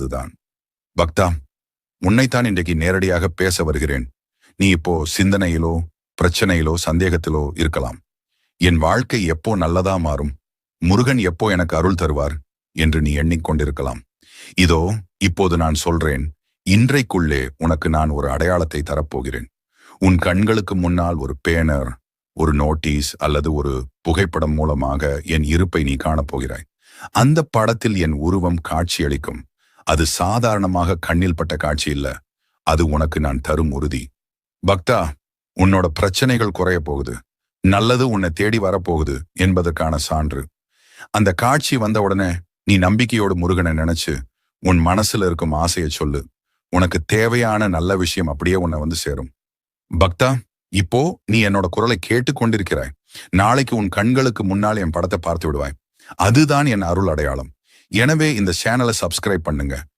அதுதான். பக்தா, உன்னைத்தான் இன்றைக்கு நேரடியாக பேச வருகிறேன். நீ இப்போ சிந்தனையிலோ பிரச்சனையிலோ சந்தேகத்திலோ இருக்கலாம். என் வாழ்க்கை எப்போ நல்லதா மாறும், முருகன் எப்போ எனக்கு அருள் தருவார் என்று நீ எண்ணிக்கொண்டிருக்கலாம். இதோ இப்போது நான் சொல்றேன், இன்றைக்குள்ளே உனக்கு நான் ஒரு அடையாளத்தை தரப்போகிறேன். உன் கண்களுக்கு முன்னால் ஒரு பேனர், ஒரு நோட்டீஸ் அல்லது ஒரு புகைப்படம் மூலமாக என் இருப்பை நீ காணப்போகிறாய். அந்த படத்தில் என் உருவம் காட்சியளிக்கும். அது சாதாரணமாக கண்ணில் பட்ட காட்சி இல்ல, அது உனக்கு நான் தரும் உறுதி. பக்தா, உன்னோட பிரச்சனைகள் குறைய போகுது, நல்லது உன்னை தேடி வரப்போகுது என்பதற்கான சான்று. அந்த காட்சி வந்த உடனே நீ நம்பிக்கையோடு முருகனை நினைச்சு உன் மனசுல இருக்கும் ஆசையை சொல்லு. உனக்கு தேவையான நல்ல விஷயம் அப்படியே உன்னை வந்து சேரும். பக்தா, இப்போ நீ என்னோட குரலை கேட்டுக்கொண்டிருக்கிறாய். நாளைக்கு உன் கண்களுக்கு முன்னால் என் படத்தை பார்த்து விடுவாய். அதுதான் என் அருள் அடையாளம். எனவே இந்த சேனலை சப்ஸ்கிரைப் பண்ணுங்க.